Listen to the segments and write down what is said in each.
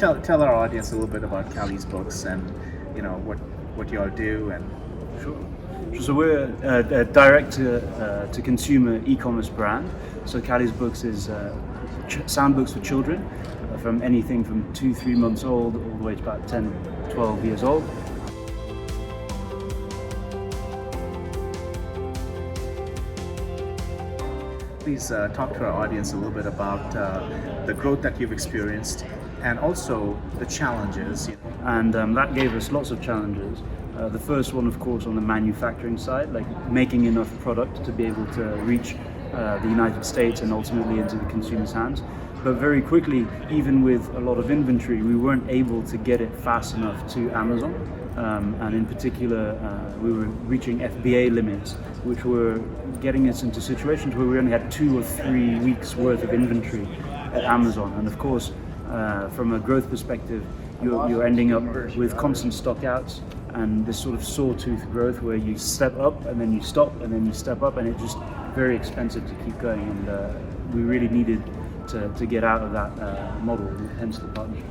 tell our audience a little bit about Cali's books and what you all do and. Sure. So we're a direct to consumer e-commerce brand. So Cali's Books is sound books for children from anything from 2-3 months old all the way to about 10-12 years old. Please talk to our audience a little bit about the growth that you've experienced and also the challenges. And that gave us lots of challenges. The first one, of course, on the manufacturing side, like making enough product to be able to reach the United States and ultimately into the consumer's hands. But very quickly, even with a lot of inventory, we weren't able to get it fast enough to Amazon. And in particular, we were reaching FBA limits, which were getting us into situations where we only had 2 or 3 weeks worth of inventory at Amazon. And of course, from a growth perspective, you're ending up with constant stockouts and this sort of sawtooth growth where you step up and then you stop and then you step up, and it's just very expensive to keep going. And we really needed to get out of that model, hence the partnership.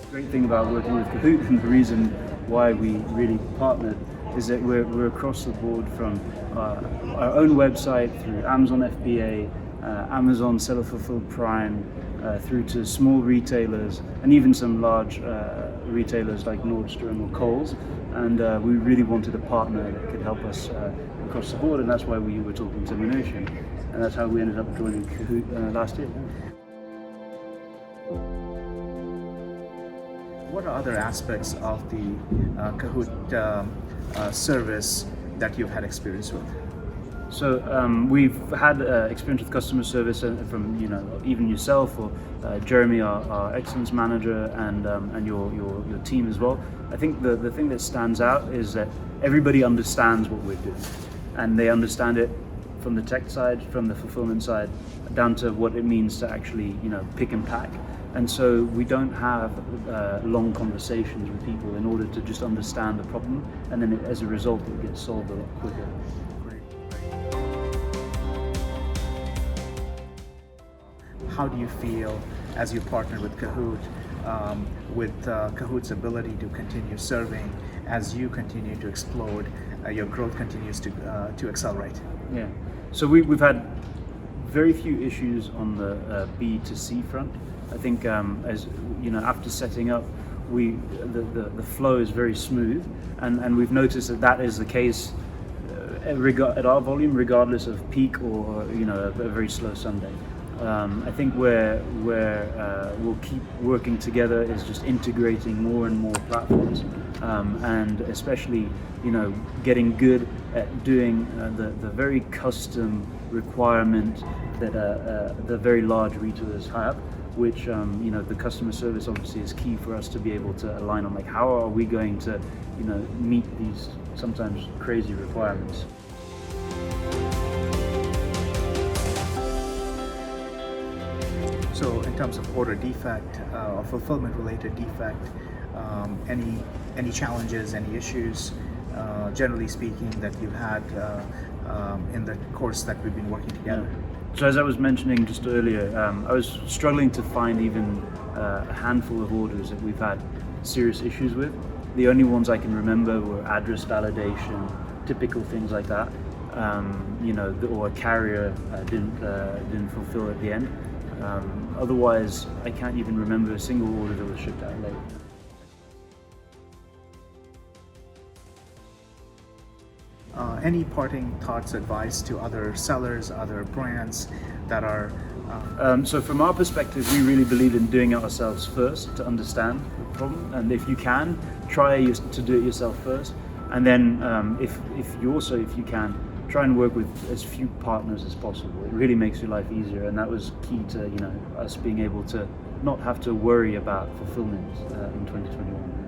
The great thing about working with Kahoot, and the reason why we really partnered, is that we're across the board from our own website through Amazon FBA, Amazon Seller Fulfilled Prime, through to small retailers and even some large retailers like Nordstrom or Kohl's. And we really wanted a partner that could help us across the board, and that's why we were talking to Minocean, and that's how we ended up joining Kahoot last year. What are other aspects of the Kahoot service that you've had experience with? So we've had experience with customer service from even yourself or Jeremy, our excellence manager, and your team as well. I think the thing that stands out is that everybody understands what we're doing, and they understand it from the tech side, from the fulfillment side, down to what it means to actually pick and pack. And so we don't have long conversations with people in order to just understand the problem, and then as a result it gets solved a lot quicker. How do you feel as you partner with Kahoot, with Kahoot's ability to continue serving as you continue to explode, your growth continues to accelerate? Yeah, so we've had very few issues on the B2C front. I think as after setting up, the flow is very smooth, and we've noticed that is the case at our volume, regardless of peak or a very slow Sunday. I think where we'll keep working together is just integrating more and more platforms, and especially getting good at doing the very custom requirement that the very large retailers have, which the customer service obviously is key for us to be able to align on, like how are we going to meet these sometimes crazy requirements. So in terms of order defect or fulfillment related defect, any challenges, any issues, generally speaking, that you've had in the course that we've been working together? So as I was mentioning just earlier, I was struggling to find even a handful of orders that we've had serious issues with. The only ones I can remember were address validation, typical things like that, or a carrier didn't fulfill at the end. Otherwise, I can't even remember a single order that was shipped out late. Any parting thoughts, advice to other sellers, other brands that are... So from our perspective, we really believe in doing it ourselves first to understand the problem, and if you can, try to do it yourself first, and then if you can, try and work with as few partners as possible. It really makes your life easier, and that was key to us being able to not have to worry about fulfillment in 2021.